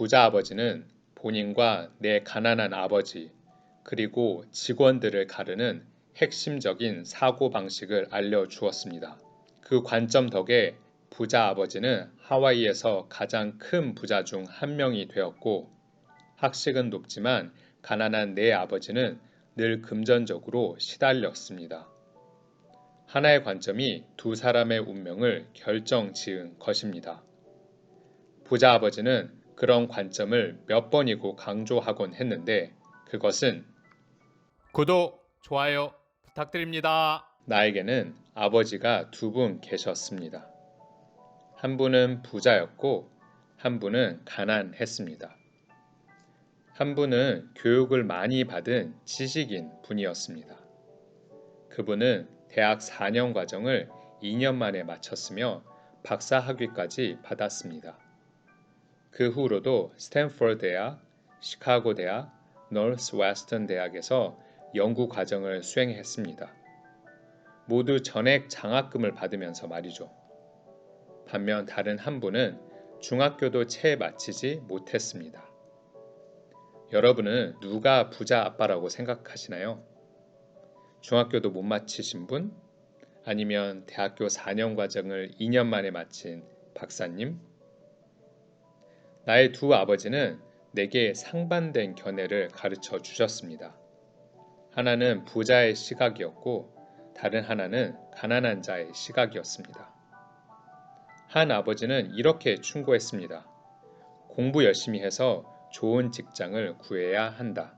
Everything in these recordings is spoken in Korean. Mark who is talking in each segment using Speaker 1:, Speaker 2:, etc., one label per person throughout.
Speaker 1: 부자 아버지는 본인과 내 가난한 아버지, 그리고 직원들을 가르는 핵심적인 사고방식을 알려주었습니다. 그 관점 덕에 부자 아버지는 하와이에서 가장 큰 부자 중 한 명이 되었고, 학식은 높지만 가난한 내 아버지는 늘 금전적으로 시달렸습니다. 하나의 관점이 두 사람의 운명을 결정지은 것입니다. 부자 아버지는 그런 관점을 몇 번이고 강조하곤 했는데 그것은
Speaker 2: 구독, 좋아요 부탁드립니다.
Speaker 1: 나에게는 아버지가 두 분 계셨습니다. 한 분은 부자였고 한 분은 가난했습니다. 한 분은 교육을 많이 받은 지식인 분이었습니다. 그분은 대학 4년 과정을 2년 만에 마쳤으며 박사 학위까지 받았습니다. 그 후로도 스탠포드 대학, 시카고 대학, 노스웨스턴 대학에서 연구 과정을 수행했습니다. 모두 전액 장학금을 받으면서 말이죠. 반면 다른 한 분은 중학교도 채 마치지 못했습니다. 여러분은 누가 부자 아빠라고 생각하시나요? 중학교도 못 마치신 분? 아니면 대학교 4년 과정을 2년 만에 마친 박사님? 나의 두 아버지는 내게 상반된 견해를 가르쳐 주셨습니다. 하나는 부자의 시각이었고 다른 하나는 가난한 자의 시각이었습니다. 한 아버지는 이렇게 충고했습니다. 공부 열심히 해서 좋은 직장을 구해야 한다.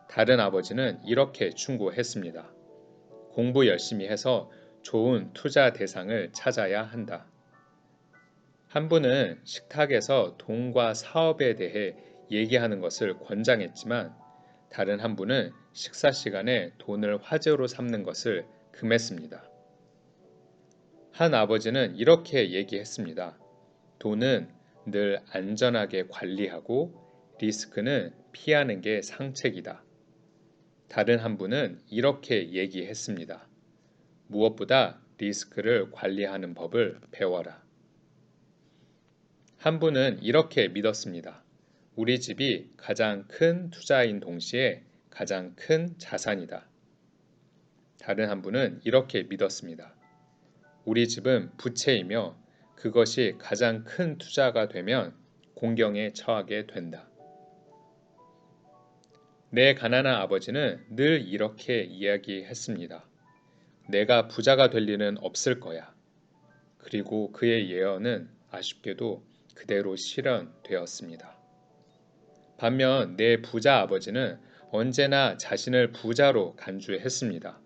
Speaker 1: 다른 아버지는 이렇게 충고했습니다. 공부 열심히 해서 좋은 투자 대상을 찾아야 한다. 한 분은 식탁에서 돈과 사업에 대해 얘기하는 것을 권장했지만 다른 한 분은 식사 시간에 돈을 화제로 삼는 것을 금했습니다. 한 아버지는 이렇게 얘기했습니다. 돈은 늘 안전하게 관리하고 리스크는 피하는 게 상책이다. 다른 한 분은 이렇게 얘기했습니다. 무엇보다 리스크를 관리하는 법을 배워라. 한 분은 이렇게 믿었습니다. 우리 집이 가장 큰 투자인 동시에 가장 큰 자산이다. 다른 한 분은 이렇게 믿었습니다. 우리 집은 부채이며 그것이 가장 큰 투자가 되면 공경에 처하게 된다. 내 가난한 아버지는 늘 이렇게 이야기했습니다. 내가 부자가 될 리는 없을 거야. 그리고 그의 예언은 아쉽게도 그대로 실현되었습니다. 반면 내 부자 아버지는 언제나 자신을 부자로 간주했습니다.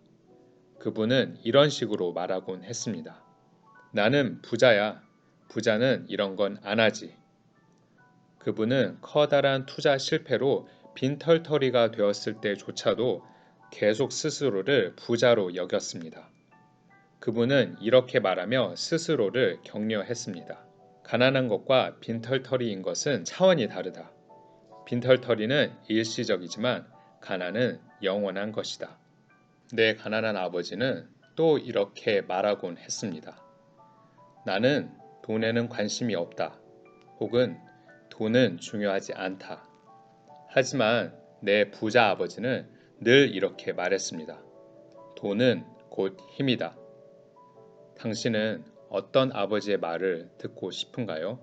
Speaker 1: 그분은 이런 식으로 말하곤 했습니다. 나는 부자야. 부자는 이런 건 안 하지. 그분은 커다란 투자 실패로 빈털터리가 되었을 때조차도 계속 스스로를 부자로 여겼습니다. 그분은 이렇게 말하며 스스로를 격려했습니다. 가난한 것과 빈털터리인 것은 차원이 다르다. 빈털터리는 일시적이지만 가난은 영원한 것이다. 내 가난한 아버지는 또 이렇게 말하곤 했습니다. 나는 돈에는 관심이 없다. 혹은 돈은 중요하지 않다. 하지만 내 부자 아버지는 늘 이렇게 말했습니다. 돈은 곧 힘이다. 당신은 어떤 아버지의 말을 듣고 싶은가요?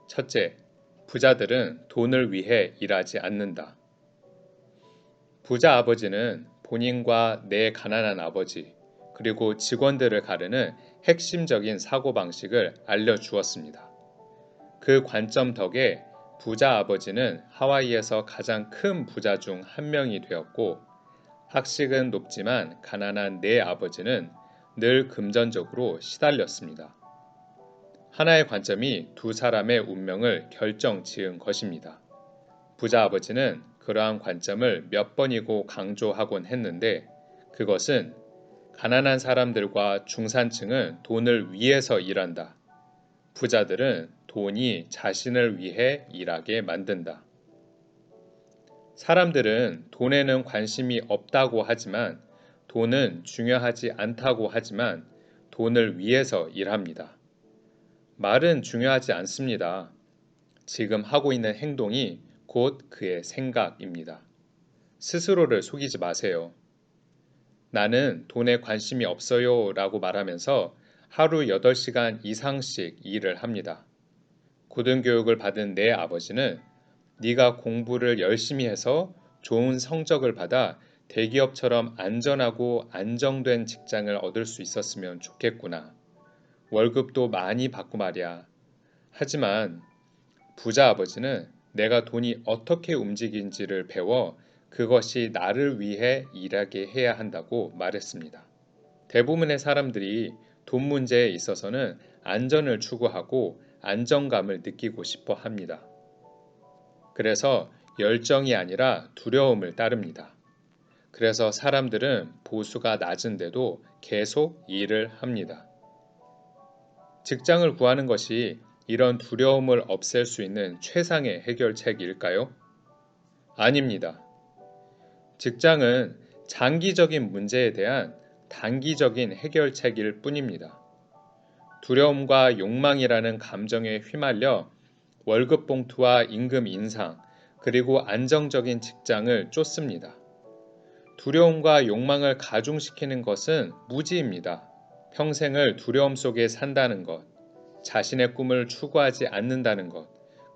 Speaker 1: 첫째, 부자들은 돈을 위해 일하지 않는다. 부자 아버지는 본인과 내 가난한 아버지, 그리고 직원들을 가르는 핵심적인 사고방식을 알려주었습니다. 그 관점 덕에 부자 아버지는 하와이에서 가장 큰 부자 중 한 명이 되었고, 학식은 높지만 가난한 내 아버지는 늘 금전적으로 시달렸습니다. 하나의 관점이 두 사람의 운명을 결정지은 것입니다. 부자 아버지는 그러한 관점을 몇 번이고 강조하곤 했는데 그것은 가난한 사람들과 중산층은 돈을 위해서 일한다. 부자들은 돈이 자신을 위해 일하게 만든다. 사람들은 돈에는 관심이 없다고 하지만 돈은 중요하지 않다고 하지만 돈을 위해서 일합니다. 말은 중요하지 않습니다. 지금 하고 있는 행동이 곧 그의 생각입니다. 스스로를 속이지 마세요. 나는 돈에 관심이 없어요 라고 말하면서 하루 8시간 이상씩 일을 합니다. 고등교육을 받은 내 아버지는 네가 공부를 열심히 해서 좋은 성적을 받아 대기업처럼 안전하고 안정된 직장을 얻을 수 있었으면 좋겠구나. 월급도 많이 받고 말이야. 하지만 부자 아버지는 내가 돈이 어떻게 움직이는지를 배워 그것이 나를 위해 일하게 해야 한다고 말했습니다. 대부분의 사람들이 돈 문제에 있어서는 안전을 추구하고 안정감을 느끼고 싶어 합니다. 그래서 열정이 아니라 두려움을 따릅니다. 그래서 사람들은 보수가 낮은데도 계속 일을 합니다. 직장을 구하는 것이 이런 두려움을 없앨 수 있는 최상의 해결책일까요? 아닙니다. 직장은 장기적인 문제에 대한 단기적인 해결책일 뿐입니다. 두려움과 욕망이라는 감정에 휘말려 월급 봉투와 임금 인상, 그리고 안정적인 직장을 쫓습니다. 두려움과 욕망을 가중시키는 것은 무지입니다. 평생을 두려움 속에 산다는 것, 자신의 꿈을 추구하지 않는다는 것,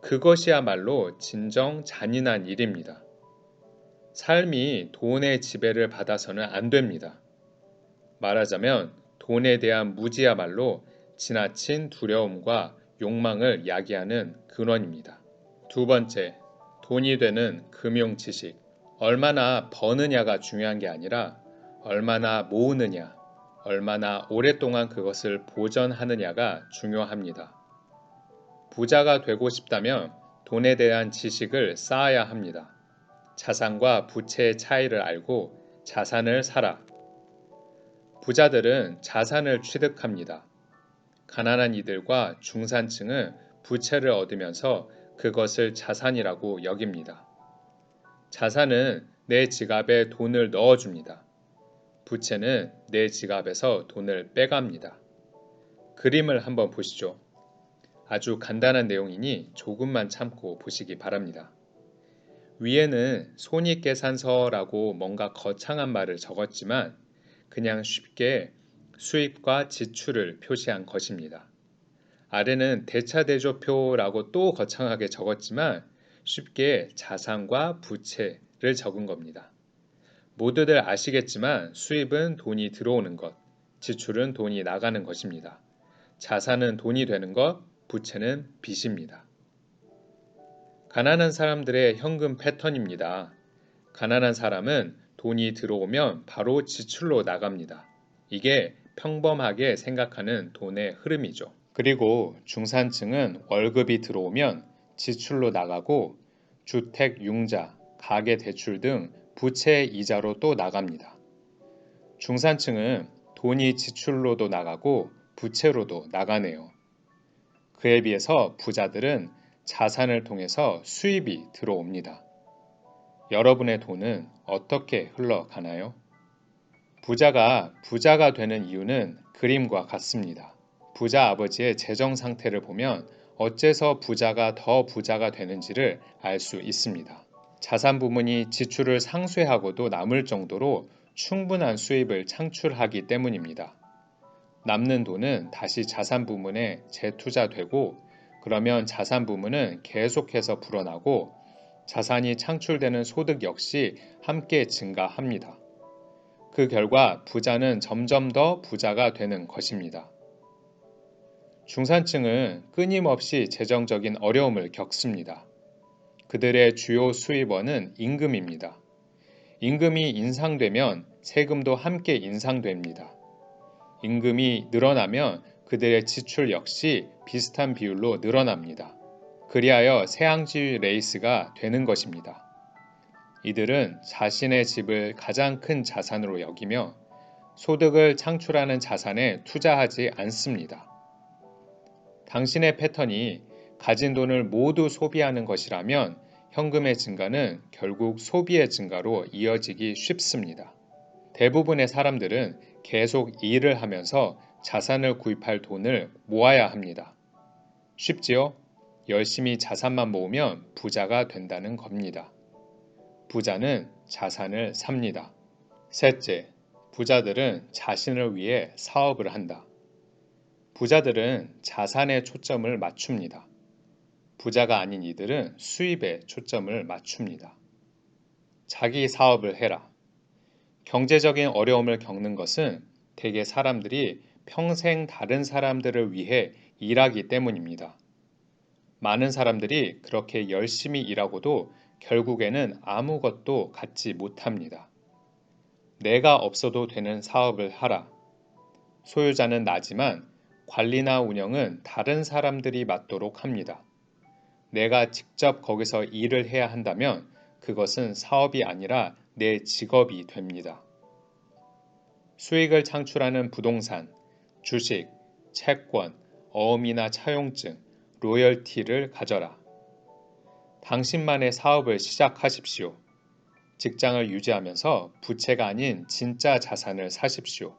Speaker 1: 그것이야말로 진정 잔인한 일입니다. 삶이 돈의 지배를 받아서는 안 됩니다. 말하자면 돈에 대한 무지야말로 지나친 두려움과 욕망을 야기하는 근원입니다. 두 번째, 돈이 되는 금융 지식. 얼마나 버느냐가 중요한 게 아니라 얼마나 모으느냐, 얼마나 오랫동안 그것을 보전하느냐가 중요합니다. 부자가 되고 싶다면 돈에 대한 지식을 쌓아야 합니다. 자산과 부채의 차이를 알고 자산을 사라. 부자들은 자산을 취득합니다. 가난한 이들과 중산층은 부채를 얻으면서 그것을 자산이라고 여깁니다. 자산은 내 지갑에 돈을 넣어줍니다. 부채는 내 지갑에서 돈을 빼갑니다. 그림을 한번 보시죠. 아주 간단한 내용이니 조금만 참고 보시기 바랍니다. 위에는 손익계산서라고 뭔가 거창한 말을 적었지만 그냥 쉽게 수입과 지출을 표시한 것입니다. 아래는 대차대조표라고 또 거창하게 적었지만 쉽게 자산과 부채를 적은 겁니다. 모두들 아시겠지만 수입은 돈이 들어오는 것, 지출은 돈이 나가는 것입니다. 자산은 돈이 되는 것, 부채는 빚입니다. 가난한 사람들의 현금 패턴입니다. 가난한 사람은 돈이 들어오면 바로 지출로 나갑니다. 이게 평범하게 생각하는 돈의 흐름이죠. 그리고 중산층은 월급이 들어오면 지출로 나가고 주택 융자, 가계 대출 등 부채 이자로 또 나갑니다. 중산층은 돈이 지출로도 나가고 부채로도 나가네요. 그에 비해서 부자들은 자산을 통해서 수입이 들어옵니다. 여러분의 돈은 어떻게 흘러가나요? 부자가 되는 이유는 그림과 같습니다. 부자 아버지의 재정 상태를 보면 어째서 부자가 더 부자가 되는지를 알 수 있습니다. 자산 부문이 지출을 상쇄하고도 남을 정도로 충분한 수입을 창출하기 때문입니다. 남는 돈은 다시 자산 부문에 재투자되고 그러면 자산 부문은 계속해서 불어나고 자산이 창출되는 소득 역시 함께 증가합니다. 그 결과 부자는 점점 더 부자가 되는 것입니다. 중산층은 끊임없이 재정적인 어려움을 겪습니다. 그들의 주요 수입원은 임금입니다. 임금이 인상되면 세금도 함께 인상됩니다. 임금이 늘어나면 그들의 지출 역시 비슷한 비율로 늘어납니다. 그리하여 새항지 레이스가 되는 것입니다. 이들은 자신의 집을 가장 큰 자산으로 여기며 소득을 창출하는 자산에 투자하지 않습니다. 당신의 패턴이 가진 돈을 모두 소비하는 것이라면 현금의 증가는 결국 소비의 증가로 이어지기 쉽습니다. 대부분의 사람들은 계속 일을 하면서 자산을 구입할 돈을 모아야 합니다. 쉽지요? 열심히 자산만 모으면 부자가 된다는 겁니다. 부자는 자산을 삽니다. 셋째, 부자들은 자신을 위해 사업을 한다. 부자들은 자산에 초점을 맞춥니다. 부자가 아닌 이들은 수입에 초점을 맞춥니다. 자기 사업을 해라. 경제적인 어려움을 겪는 것은 대개 사람들이 평생 다른 사람들을 위해 일하기 때문입니다. 많은 사람들이 그렇게 열심히 일하고도 결국에는 아무것도 갖지 못합니다. 내가 없어도 되는 사업을 하라. 소유자는 나지만 관리나 운영은 다른 사람들이 맡도록 합니다. 내가 직접 거기서 일을 해야 한다면 그것은 사업이 아니라 내 직업이 됩니다. 수익을 창출하는 부동산, 주식, 채권, 어음이나 차용증, 로열티를 가져라. 당신만의 사업을 시작하십시오. 직장을 유지하면서 부채가 아닌 진짜 자산을 사십시오.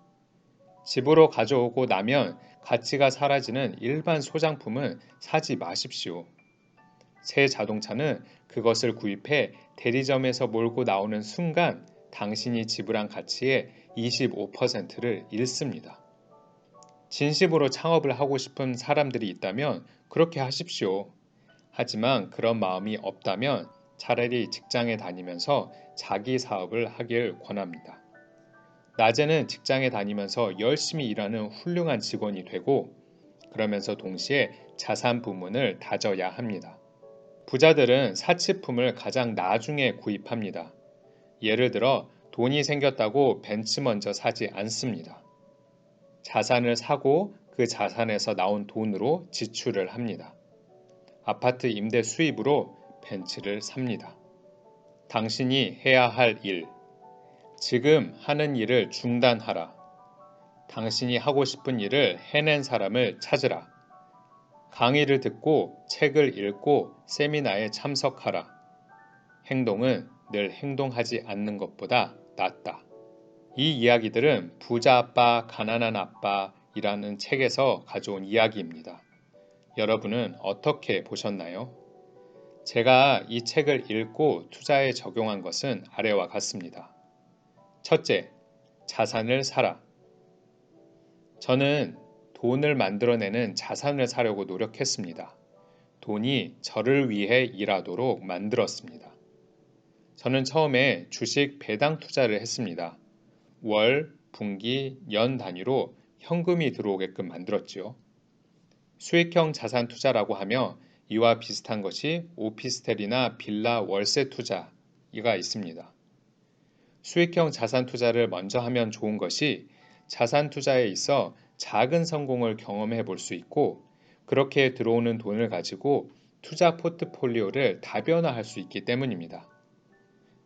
Speaker 1: 집으로 가져오고 나면 가치가 사라지는 일반 소장품은 사지 마십시오. 새 자동차는 그것을 구입해 대리점에서 몰고 나오는 순간 당신이 지불한 가치의 25%를 잃습니다. 진심으로 창업을 하고 싶은 사람들이 있다면 그렇게 하십시오. 하지만 그런 마음이 없다면 차라리 직장에 다니면서 자기 사업을 하길 권합니다. 낮에는 직장에 다니면서 열심히 일하는 훌륭한 직원이 되고 그러면서 동시에 자산 부문을 다져야 합니다. 부자들은 사치품을 가장 나중에 구입합니다. 예를 들어 돈이 생겼다고 벤츠 먼저 사지 않습니다. 자산을 사고 그 자산에서 나온 돈으로 지출을 합니다. 아파트 임대 수입으로 벤츠를 삽니다. 당신이 해야 할 일. 지금 하는 일을 중단하라. 당신이 하고 싶은 일을 해낸 사람을 찾으라. 강의를 듣고 책을 읽고 세미나에 참석하라. 행동은 늘 행동하지 않는 것보다 낫다. 이 이야기들은 부자 아빠, 가난한 아빠이라는 책에서 가져온 이야기입니다. 여러분은 어떻게 보셨나요? 제가 이 책을 읽고 투자에 적용한 것은 아래와 같습니다. 첫째, 자산을 사라. 저는 돈을 만들어내는 자산을 사려고 노력했습니다. 돈이 저를 위해 일하도록 만들었습니다. 저는 처음에 주식 배당 투자를 했습니다. 월, 분기, 년 단위로 현금이 들어오게끔 만들었지요. 수익형 자산 투자라고 하며 이와 비슷한 것이 오피스텔이나 빌라 월세 투자가 있습니다. 수익형 자산 투자를 먼저 하면 좋은 것이 자산 투자에 있어 작은 성공을 경험해 볼 수 있고 그렇게 들어오는 돈을 가지고 투자 포트폴리오를 다변화할 수 있기 때문입니다.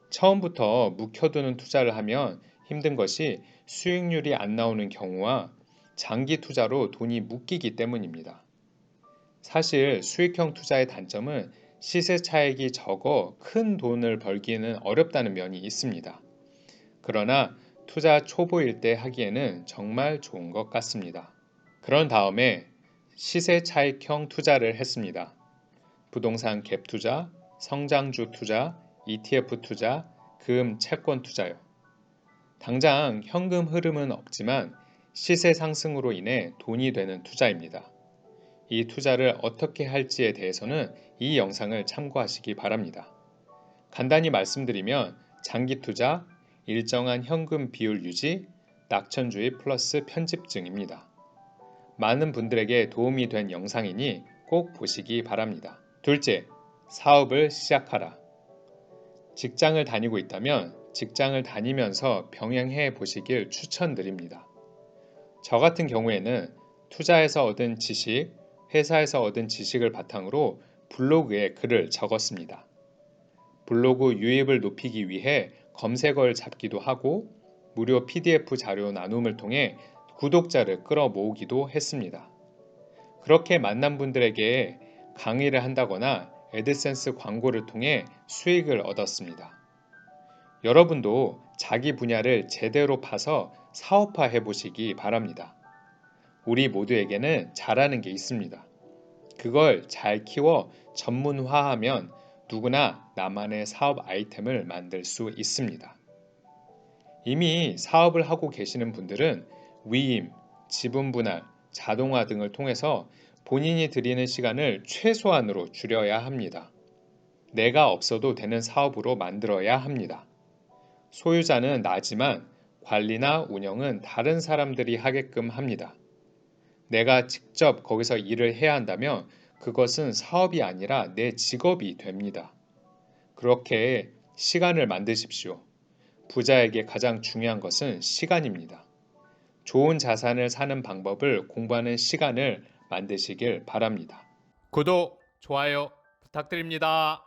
Speaker 1: 처음부터 묵혀두는 투자를 하면 힘든 것이 수익률이 안 나오는 경우와 장기 투자로 돈이 묶이기 때문입니다. 사실 수익형 투자의 단점은 시세 차익이 적어 큰 돈을 벌기는 어렵다는 면이 있습니다. 그러나 투자 초보일 때 하기에는 정말 좋은 것 같습니다. 그런 다음에 시세 차익형 투자를 했습니다. 부동산 갭 투자, 성장주 투자, ETF 투자, 금 채권 투자요. 당장 현금 흐름은 없지만 시세 상승으로 인해 돈이 되는 투자입니다. 이 투자를 어떻게 할지에 대해서는 이 영상을 참고하시기 바랍니다. 간단히 말씀드리면 장기 투자, 일정한 현금 비율 유지, 낙천주의 플러스 편집증입니다. 많은 분들에게 도움이 된 영상이니 꼭 보시기 바랍니다. 둘째, 사업을 시작하라. 직장을 다니고 있다면 직장을 다니면서 병행해 보시길 추천드립니다. 저 같은 경우에는 투자에서 얻은 지식, 회사에서 얻은 지식을 바탕으로 블로그에 글을 적었습니다. 블로그 유입을 높이기 위해 검색어를 잡기도 하고 무료 PDF 자료 나눔을 통해 구독자를 끌어모으기도 했습니다. 그렇게 만난 분들에게 강의를 한다거나 애드센스 광고를 통해 수익을 얻었습니다. 여러분도 자기 분야를 제대로 파서 사업화해 보시기 바랍니다. 우리 모두에게는 잘하는 게 있습니다. 그걸 잘 키워 전문화하면 누구나 나만의 사업 아이템을 만들 수 있습니다. 이미 사업을 하고 계시는 분들은 위임, 지분 분할, 자동화 등을 통해서 본인이 들이는 시간을 최소한으로 줄여야 합니다. 내가 없어도 되는 사업으로 만들어야 합니다. 소유자는 나지만 관리나 운영은 다른 사람들이 하게끔 합니다. 내가 직접 거기서 일을 해야 한다면 그것은 사업이 아니라 내 직업이 됩니다. 그렇게 시간을 만드십시오. 부자에게 가장 중요한 것은 시간입니다. 좋은 자산을 사는 방법을 공부하는 시간을 만드시길 바랍니다.
Speaker 2: 구독, 좋아요 부탁드립니다.